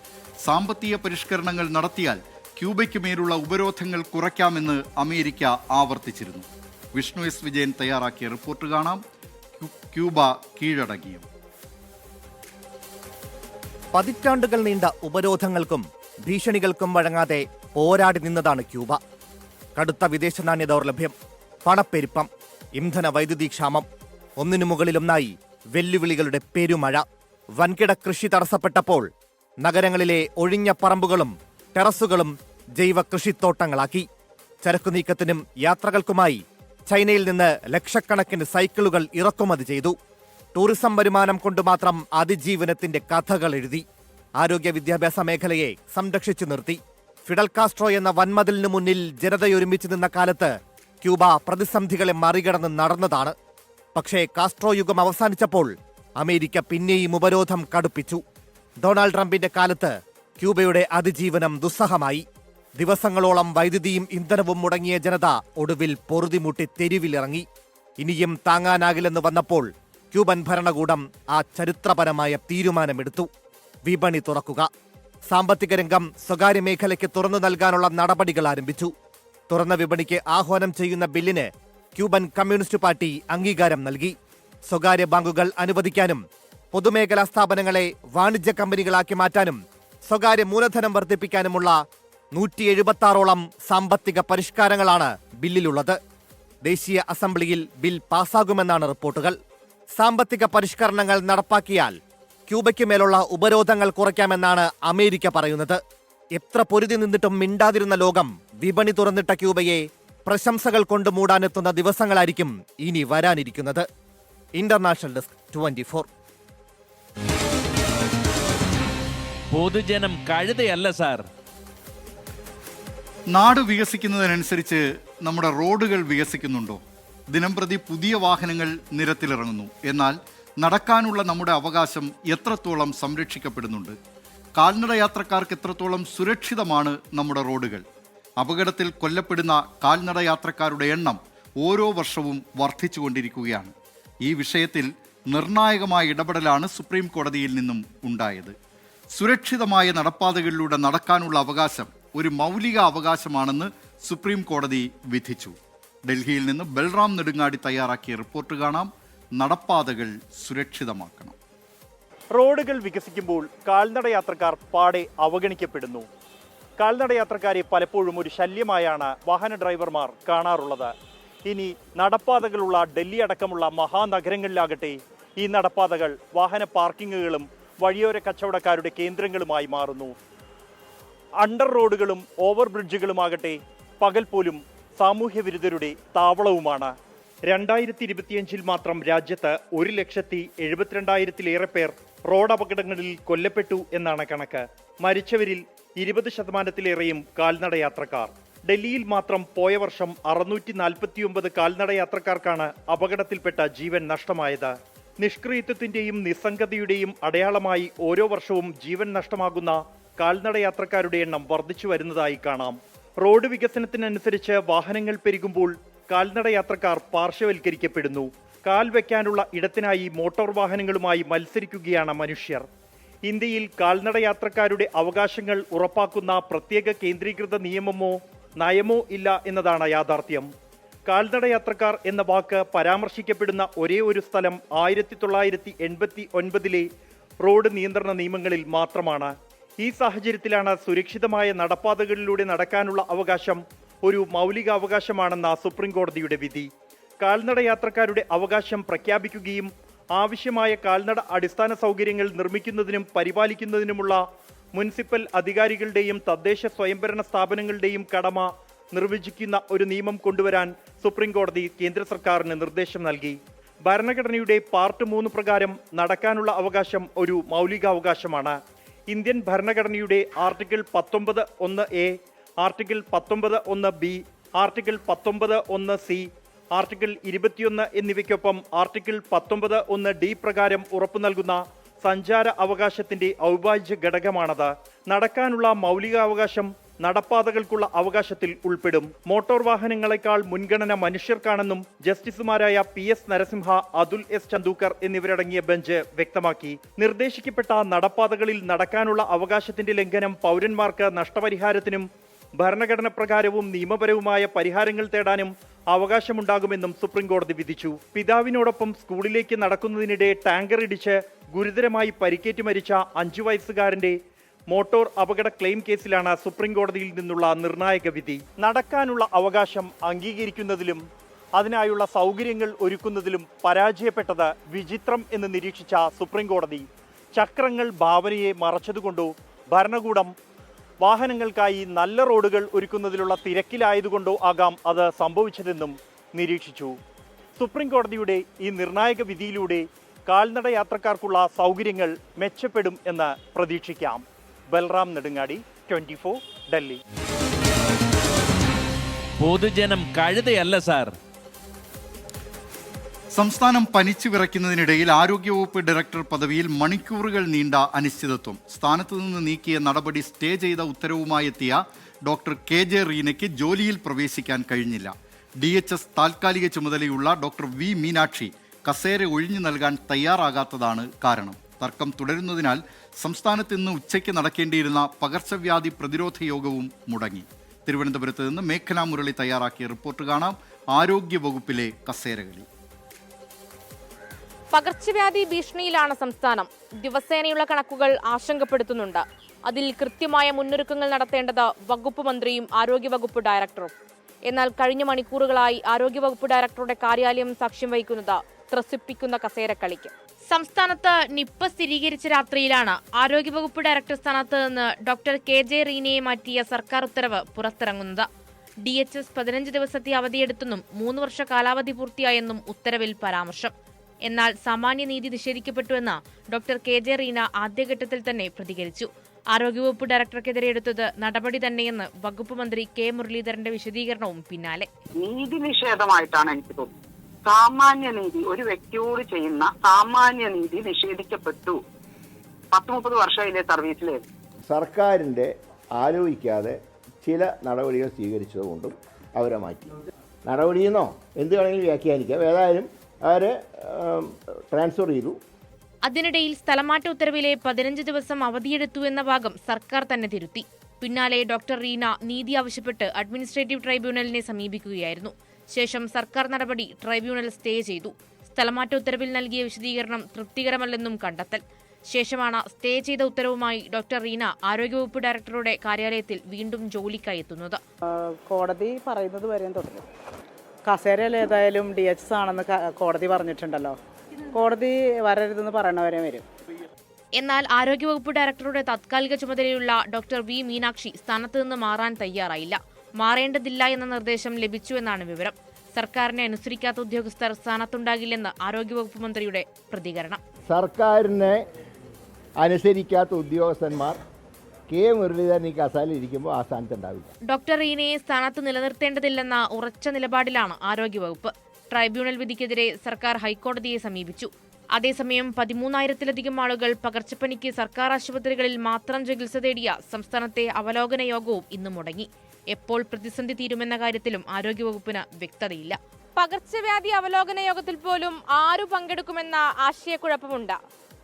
സാമ്പത്തിക പരിഷ്കരണങ്ങൾ നടത്തിയാൽ ക്യൂബയ്ക്ക് മേലുള്ള ഉപരോധങ്ങൾ കുറയ്ക്കാമെന്ന് അമേരിക്ക ആവർത്തിച്ചിരുന്നു. വിഷ്ണു എസ് വിജയൻ തയ്യാറാക്കിയ റിപ്പോർട്ട് കാണാം. ക്യൂബ കീഴടങ്ങിയോ? പതിറ്റാണ്ടുകൾ നീണ്ട ഉപരോധങ്ങൾക്കും ഭീഷണികൾക്കും വഴങ്ങാതെ പോരാടി നിന്നതാണ് ക്യൂബ. കടുത്ത വിദേശ നാണ്യ ദൗർലഭ്യം, പണപ്പെരുപ്പം, ഇന്ധന വൈദ്യുതി ക്ഷാമം, ഒന്നിനു മുകളിലൊന്നായി വെല്ലുവിളികളുടെ പെരുമഴ. വൻകിട കൃഷി തടസ്സപ്പെട്ടപ്പോൾ നഗരങ്ങളിലെ ഒഴിഞ്ഞ പറമ്പുകളും ടെറസുകളും ജൈവ കൃഷിത്തോട്ടങ്ങളാക്കി. ചരക്കുനീക്കത്തിനും യാത്രകൾക്കുമായി ചൈനയിൽ നിന്ന് ലക്ഷക്കണക്കിന് സൈക്കിളുകൾ ഇറക്കുമതി ചെയ്തു. ടൂറിസം വരുമാനം കൊണ്ട് മാത്രം അതിജീവനത്തിന്റെ കഥകൾ എഴുതി. ആരോഗ്യ വിദ്യാഭ്യാസ മേഖലയെ സംരക്ഷിച്ചു നിർത്തി. ഫിഡൽ കാസ്ട്രോ എന്ന വൻമതിലിനു മുന്നിൽ ജനതയൊരുമിച്ച് നിന്ന കാലത്ത് ക്യൂബ പ്രതിസന്ധികളെ മറികടന്ന് നടന്നതാണ്. പക്ഷേ കാസ്ട്രോ യുഗം അവസാനിച്ചപ്പോൾ അമേരിക്ക പിന്നെയും ഉപരോധം കടുപ്പിച്ചു. ഡൊണാൾഡ് ട്രംപിന്റെ കാലത്ത് ക്യൂബയുടെ അതിജീവനം ദുസ്സഹമായി. ദിവസങ്ങളോളം വൈദ്യുതിയും ഇന്ധനവും മുടങ്ങിയ ജനത ഒടുവിൽ പൊറുതിമുട്ടി തെരുവിലിറങ്ങി. ഇനിയും താങ്ങാനാകില്ലെന്ന് വന്നപ്പോൾ ക്യൂബൻ ഭരണകൂടം ആ ചരിത്രപരമായ തീരുമാനമെടുത്തു: വിപണി തുറക്കുക. സാമ്പത്തിക രംഗം സ്വകാര്യ മേഖലയ്ക്ക് തുറന്നു നൽകാനുള്ള നടപടികൾ ആരംഭിച്ചു. തുറന്ന വിപണിക്ക് ആഹ്വാനം ചെയ്യുന്ന ബില്ലിന് ക്യൂബൻ കമ്മ്യൂണിസ്റ്റ് പാർട്ടി അംഗീകാരം നൽകി. സ്വകാര്യ ബാങ്കുകൾ അനുവദിക്കാനും പൊതുമേഖലാ സ്ഥാപനങ്ങളെ വാണിജ്യ കമ്പനികളാക്കി മാറ്റാനും സ്വകാര്യ മൂലധനം വർദ്ധിപ്പിക്കാനുമുള്ള 176ഓളം സാമ്പത്തിക പരിഷ്കാരങ്ങളാണ് ബില്ലിലുള്ളത്. ദേശീയ അസംബ്ലിയിൽ ബിൽ പാസ്സാകുമെന്നാണ് റിപ്പോർട്ടുകൾ. സാമ്പത്തിക പരിഷ്കരണങ്ങൾ നടപ്പാക്കിയാൽ ക്യൂബയ്ക്ക് മേലുള്ള ഉപരോധങ്ങൾ കുറയ്ക്കാമെന്നാണ് അമേരിക്ക പറയുന്നത്. എത്ര പൊരുതി നിന്നിട്ടും മിണ്ടാതിരുന്ന ലോകം വിപണി തുറന്നിട്ട ക്യൂബയെ പ്രശംസകൾ കൊണ്ട് മൂടാനെത്തുന്ന ദിവസങ്ങളായിരിക്കും ഇനി വരാനിരിക്കുന്നത്. International desk, 24. പൊതുജനം കഴുതയല്ല സാർ. നാട് വികസിക്കുന്നതിനനുസരിച്ച് നമ്മുടെ റോഡുകൾ വികസിക്കുന്നുണ്ടോ? ദിനംപ്രതി പുതിയ വാഹനങ്ങൾ നിരത്തിലിറങ്ങുന്നു. എന്നാൽ നടക്കാനുള്ള നമ്മുടെ അവകാശം എത്രത്തോളം സംരക്ഷിക്കപ്പെടുന്നുണ്ട്? കാൽനട യാത്രക്കാർക്ക് എത്രത്തോളം സുരക്ഷിതമാണ് നമ്മുടെ റോഡുകൾ? അപകടത്തിൽ കൊല്ലപ്പെടുന്ന കാൽനട യാത്രക്കാരുടെ എണ്ണം ഓരോ വർഷവും വർദ്ധിച്ചുകൊണ്ടിരിക്കുകയാണ്. ഈ വിഷയത്തിൽ നിർണായകമായ ഇടപെടലാണ് സുപ്രീം കോടതിയിൽ നിന്നും ഉണ്ടായത്. സുരക്ഷിതമായ നടപ്പാതകളിലൂടെ നടക്കാനുള്ള അവകാശം ഒരു മൗലിക അവകാശമാണെന്ന് സുപ്രീം കോടതി വിധിച്ചു. ഡൽഹിയിൽ നിന്ന് ബൽറാം നെടുങ്ങാടി തയ്യാറാക്കിയ റിപ്പോർട്ട് കാണാം. നടപ്പാതകൾ സുരക്ഷിതമാക്കണം. റോഡുകൾ വികസിക്കുമ്പോൾ കാൽനട യാത്രക്കാർ പാടെ അവഗണിക്കപ്പെടുന്നു. കാൽനട യാത്രക്കാരെ പലപ്പോഴും ഒരു ശല്യമായാണ് വാഹന ഡ്രൈവർമാർ കാണാറുള്ളത്. ഇനി നടപ്പാതകളുള്ള ഡൽഹി അടക്കമുള്ള മഹാനഗരങ്ങളിലാകട്ടെ ഈ നടപ്പാതകൾ വാഹന പാർക്കിങ്ങുകളും വഴിയോര കച്ചവടക്കാരുടെ കേന്ദ്രങ്ങളുമായി മാറുന്നു. അണ്ടർ റോഡുകളും ഓവർ ബ്രിഡ്ജുകളുമാകട്ടെ പകൽ പോലും സാമൂഹ്യ വിരുദ്ധരുടെ താവളവുമാണ്. 2025 മാത്രം രാജ്യത്ത് 1,72,000-ലേറെ പേർ റോഡ് അപകടങ്ങളിൽ കൊല്ലപ്പെട്ടു എന്നാണ് കണക്ക്. മരിച്ചവരിൽ 20%-ലേറെയും കാൽനടയാത്രക്കാർ. ഡൽഹിയിൽ മാത്രം പോയ വർഷം 649 കാൽനടയാത്രക്കാർക്കാണ് അപകടത്തിൽപ്പെട്ട ജീവൻ നഷ്ടമായത്. നിഷ്ക്രിയത്വത്തിന്റെയും നിസ്സംഗതയുടെയും അടയാളമായി ഓരോ വർഷവും ജീവൻ നഷ്ടമാകുന്ന കാൽനടയാത്രക്കാരുടെ എണ്ണം വർദ്ധിച്ചു വരുന്നതായി കാണാം. റോഡ് വികസനത്തിനനുസരിച്ച് വാഹനങ്ങൾ പെരുകുമ്പോൾ കാൽനടയാത്രക്കാർ പാർശ്വവൽക്കരിക്കപ്പെടുന്നു. കാൽ വയ്ക്കാനുള്ള ഇടത്തിനായി മോട്ടോർ വാഹനങ്ങളുമായി മത്സരിക്കുകയാണ് മനുഷ്യർ. ഇന്ത്യയിൽ കാൽനടയാത്രക്കാരുടെ അവകാശങ്ങൾ ഉറപ്പാക്കുന്ന പ്രത്യേക കേന്ദ്രീകൃത നിയമമോ നയമോ ഇല്ല എന്നതാണ് യാഥാർത്ഥ്യം. കാൽനടയാത്രക്കാർ എന്ന വാക്ക് പരാമർശിക്കപ്പെടുന്ന ഒരേ ഒരു സ്ഥലം 1989-ലെ റോഡ് നിയന്ത്രണ നിയമങ്ങളിൽ മാത്രമാണ്. ഈ സാഹചര്യത്തിലാണ് സുരക്ഷിതമായ നടപ്പാതകളിലൂടെ നടക്കാനുള്ള അവകാശം ഒരു മൗലികാവകാശമാണെന്ന സുപ്രീം കോടതിയുടെ വിധി. കാൽനടയാത്രക്കാരുടെ അവകാശം പ്രഖ്യാപിക്കുകയും ആവശ്യമായ കാൽനട അടിസ്ഥാന സൗകര്യങ്ങൾ നിർമ്മിക്കുന്നതിനും പരിപാലിക്കുന്നതിനുമുള്ള മുനിസിപ്പൽ അധികാരികളുടെയും തദ്ദേശ സ്വയംഭരണ സ്ഥാപനങ്ങളുടെയും കടമ നിർവചിക്കുന്ന ഒരു നിയമം കൊണ്ടുവരാൻ സുപ്രീം കോടതി കേന്ദ്ര സർക്കാരിന് നിർദ്ദേശം നൽകി. ഭരണഘടനയുടെ പാർട്ട് 3 പ്രകാരം നടക്കാനുള്ള അവകാശം ഒരു മൗലികാവകാശമാണ്. ഇന്ത്യൻ ഭരണഘടനയുടെ article 19(1)(a), article 19(1)(b), article 19(1)(c), article 21 എന്നിവയ്ക്കൊപ്പം ആർട്ടിക്കിൾ 19(1)(d) പ്രകാരം ഉറപ്പു നൽകുന്ന സഞ്ചാര അവകാശത്തിന്റെ ഔഭാജ്യ ഘടകമാണത്. നടക്കാനുള്ള മൗലികാവകാശം നടപ്പാതകൾക്കുള്ള അവകാശത്തിൽ ഉൾപ്പെടും. മോട്ടോർ വാഹനങ്ങളെക്കാൾ മുൻഗണന മനുഷ്യർക്കാണെന്നും ജസ്റ്റിസുമാരായ PS നരസിംഹ, അതുൽ S ചന്ദൂക്കർ എന്നിവരടങ്ങിയ ബെഞ്ച് വ്യക്തമാക്കി. നിർദ്ദേശിക്കപ്പെട്ട നടപ്പാതകളിൽ നടക്കാനുള്ള അവകാശത്തിന്റെ ലംഘനം പൗരന്മാർക്ക് നഷ്ടപരിഹാരത്തിനും ഭരണഘടന പ്രകാരവും നിയമപരവുമായ പരിഹാരങ്ങൾ തേടാനും അവകാശമുണ്ടാകുമെന്നും സുപ്രീം കോടതി വിധിച്ചു. പിതാവിനോടൊപ്പം സ്കൂളിലേക്ക് നടക്കുന്നതിനിടെ ടാങ്കർ ഇടിച്ച് ഗുരുതരമായി പരിക്കേറ്റ് മരിച്ച 5 വയസ്സുകാരന്റെ മോട്ടോർ അപകട ക്ലെയിം കേസിലാണ് സുപ്രീം കോടതിയിൽ നിന്നുള്ള നിർണായക വിധി. നടക്കാനുള്ള അവകാശം അംഗീകരിക്കുന്നതിലും അതിനായുള്ള സൗകര്യങ്ങൾ ഒരുക്കുന്നതിലും പരാജയപ്പെട്ടത് വിചിത്രം എന്ന് നിരീക്ഷിച്ച സുപ്രീം കോടതി ചക്രങ്ങൾ ഭാവനയെ മറച്ചതുകൊണ്ടോ ഭരണകൂടം വാഹനങ്ങൾക്കായി നല്ല റോഡുകൾ ഒരുക്കുന്നതിലുള്ള തിരക്കിലായതുകൊണ്ടോ ആകാം അത് സംഭവിച്ചതെന്നും നിരീക്ഷിച്ചു. സുപ്രീം കോടതിയുടെ ഈ നിർണായക വിധിയിലൂടെ കാൽനട യാത്രക്കാർക്കുള്ള സൗകര്യങ്ങൾ മെച്ചപ്പെടും എന്ന് പ്രതീക്ഷിക്കാം. ബൽറാം നെടുങ്ങാടി, 24, ഡൽഹി. പൊതുജനം കഴുതയല്ല സാർ. സംസ്ഥാനം പനിച്ചു വിറയ്ക്കുന്നതിനിടയിൽ ആരോഗ്യവകുപ്പ് ഡയറക്ടർ പദവിയിൽ മണിക്കൂറുകൾ നീണ്ട അനിശ്ചിതത്വം. സ്ഥാനത്ത് നിന്ന് നീക്കിയ നടപടി സ്റ്റേ ചെയ്ത ഉത്തരവുമായി എത്തിയ ഡോക്ടർ KJ റീനയ്ക്ക് ജോലിയിൽ പ്രവേശിക്കാൻ കഴിഞ്ഞില്ല. DHS താൽക്കാലിക ചുമതലയുള്ള ഡോക്ടർ V മീനാക്ഷി കസേര ഒഴിഞ്ഞു നൽകാൻ തയ്യാറാകാത്തതാണ് കാരണം. തർക്കം തുടരുന്നതിനാൽ സംസ്ഥാനത്ത് ഇന്ന് ഉച്ചയ്ക്ക് നടക്കേണ്ടിയിരുന്ന പകർച്ചവ്യാധി പ്രതിരോധ യോഗവും മുടങ്ങി. തിരുവനന്തപുരത്ത് നിന്ന് മേഖലാ മുരളി തയ്യാറാക്കിയ റിപ്പോർട്ട് കാണാം. ആരോഗ്യവകുപ്പിലെ കസേരകളി. പകർച്ചവ്യാധി ഭീഷണിയിലാണ് സംസ്ഥാനം. ദിവസേനയുള്ള കണക്കുകൾ ആശങ്കപ്പെടുത്തുന്നുണ്ട്. അതിൽ കൃത്യമായ മുന്നൊരുക്കങ്ങൾ നടത്തേണ്ടത് വകുപ്പ് മന്ത്രിയും ആരോഗ്യവകുപ്പ് ഡയറക്ടറും. എന്നാൽ കഴിഞ്ഞ മണിക്കൂറുകളായി ആരോഗ്യവകുപ്പ് ഡയറക്ടറുടെ കാര്യാലയം സാക്ഷ്യം വഹിക്കുന്നത് ത്രസിപ്പിക്കുന്ന കസേരക്കളിക്ക്. സംസ്ഥാനത്ത് നിപ്പ സ്ഥിരീകരിച്ച രാത്രിയിലാണ് ആരോഗ്യവകുപ്പ് ഡയറക്ടർ സ്ഥാനത്ത് നിന്ന് ഡോക്ടർ KJ റീനയെ മാറ്റിയ സർക്കാർ ഉത്തരവ് പുറത്തിറങ്ങുന്നത്. DHS 15 ദിവസത്തെ അവധിയെടുത്തെന്നും 3 വർഷ കാലാവധി പൂർത്തിയായെന്നും ഉത്തരവിൽ പരാമർശം. എന്നാൽ സാമാന്യനീതി നിഷേധിക്കപ്പെട്ടുവെന്ന് ഡോക്ടർ KJ റീന ആദ്യഘട്ടത്തിൽ തന്നെ പ്രതികരിച്ചു. ആരോഗ്യവകുപ്പ് ഡയറക്ടർക്കെതിരെ എടുത്തത് നടപടി തന്നെയെന്ന് വകുപ്പ് മന്ത്രി K മുരളീധരന്റെ വിശദീകരണവും പിന്നാലെ. നീതി നിഷേധമായിട്ടാണ് എനിക്ക് തോന്നുന്നത്. സാമാന്യനീതി, ഒരു വ്യക്തിയോട് ചെയ്യുന്ന സാമാന്യനീതി നിഷേധിക്കപ്പെട്ടു. 10-30 വർഷമായില്ലേ സർവീസിലെ. സർക്കാരിൻ്റെ ആലോചിക്കാതെ ചില നടപടികൾ സ്വീകരിച്ചതുകൊണ്ടും അവരെ മാറ്റി. നടപടിയെന്നോ എന്ത് വേണമെങ്കിലും വ്യാഖ്യാനിക്കാം. ഏതായാലും അവരെ ട്രാൻസ്ഫർ ചെയ്തു. അതിനിടയിൽ സ്ഥലമാറ്റ ഉത്തരവിലെ 15 ദിവസം അവധിയെടുത്തു എന്ന ഭാഗം സർക്കാർ തന്നെ തിരുത്തി. പിന്നാലെ ഡോക്ടർ റീന നീതി ആവശ്യപ്പെട്ട് അഡ്മിനിസ്ട്രേറ്റീവ് ട്രൈബ്യൂണലിനെ സമീപിക്കുകയായിരുന്നു. ശേഷം സർക്കാർ നടപടി ട്രൈബ്യൂണൽ സ്റ്റേ ചെയ്തു. സ്ഥലമാറ്റ ഉത്തരവിൽ നൽകിയ വിശദീകരണം തൃപ്തികരമല്ലെന്നും കണ്ടെത്തൽ. ശേഷമാണ് സ്റ്റേ ചെയ്ത ഉത്തരവുമായി ഡോക്ടർ റീന ആരോഗ്യവകുപ്പ് ഡയറക്ടറുടെ കാര്യാലയത്തിൽ വീണ്ടും ജോലിക്കായി എത്തുന്നത്. കോടതി പറയുന്നത് വരെയും തുടരും. കസേരയിൽ ഏതായാലും DHS ആണെന്ന് കോടതി പറഞ്ഞിട്ടുണ്ടല്ലോ. കോടതി വരരുതെന്ന് പറയണവരെ വരും. എന്നാൽ ആരോഗ്യവകുപ്പ് ഡയറക്ടറുടെ താത്കാലിക ചുമതലയുള്ള ഡോക്ടർ വി മീനാക്ഷി സ്ഥാനത്ത് നിന്ന് മാറാൻ തയ്യാറായില്ല. മാറേണ്ടതില്ല എന്ന നിർദ്ദേശം ലഭിച്ചുവെന്നാണ് വിവരം. സർക്കാരിനെ അനുസരിക്കാത്ത ഉദ്യോഗസ്ഥർ സ്ഥാനത്തുണ്ടാകില്ലെന്ന് ആരോഗ്യവകുപ്പ് മന്ത്രിയുടെ പ്രതികരണം. സർക്കാരിനെ അനുസരിക്കാത്ത ഉദ്യോഗസ്ഥന്മാർ കെ മുരളീധരൻ ഈ കസാലയിൽ ഇരിക്കുമ്പോൾ ആ സ്ഥാനത്ത് ഉണ്ടാവില്ല. ഡോക്ടർ റീനയെ സ്ഥാനത്ത് നിലനിർത്തേണ്ടതില്ലെന്ന ഉറച്ച നിലപാടിലാണ് ആരോഗ്യവകുപ്പ്. ട്രൈബ്യൂണൽ വിധിക്കെതിരെ സർക്കാർ ഹൈക്കോടതിയെ സമീപിച്ചു. അതേസമയം 13,000-ലധികം ആളുകൾ പകർച്ചപ്പനിക്ക് സർക്കാർ ആശുപത്രികളിൽ മാത്രം ചികിത്സ തേടിയ സംസ്ഥാനത്തെ അവലോകന യോഗവും ഇന്ന് മുടങ്ങി. എപ്പോൾ പ്രതിസന്ധി തീരുമെന്ന കാര്യത്തിലും ആരോഗ്യവകുപ്പിന് വ്യക്തതയില്ല. പകർച്ചവ്യാധി അവലോകന യോഗത്തിൽ പോലും ആരു പങ്കെടുക്കുമെന്ന ആശയക്കുഴപ്പമുണ്ട്.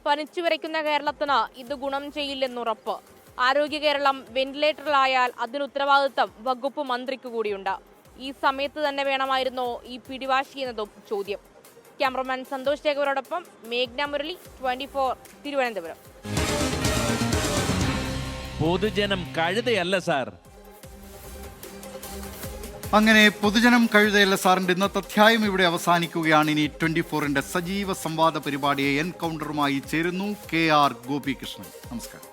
പനിച്ചു വരയ്ക്കുന്ന കേരളത്തിന് ഇത് ഗുണം ചെയ്യില്ലെന്നുറപ്പ്. ആരോഗ്യ കേരളം വെന്റിലേറ്ററിലായാൽ അതിന് ഉത്തരവാദിത്തം വകുപ്പ് മന്ത്രിക്ക് കൂടിയുണ്ട്. ഈ സമയത്ത് തന്നെ വേണമായിരുന്നോ ഈ പിടിവാശി എന്നതും ചോദ്യം. ക്യാമറമാൻ സന്തോഷ് ശേഖരോടൊപ്പം മേഘ്ന മുരളി, 24 തിരുവനന്തപുരം. പൊതുജനം കഴുതയല്ല സാർ. അങ്ങനെ പൊതുജനം കഴുതയല്ല സാറിന്റെ ഇന്നത്തെ അധ്യായം ഇവിടെ അവസാനിക്കുകയാണ്. ഇനി 24-ന്റെ സജീവ സംവാദ പരിപാടിയെ എൻകൗണ്ടറുമായി ചേരുന്നു KR ഗോപികൃഷ്ണൻ. നമസ്കാരം.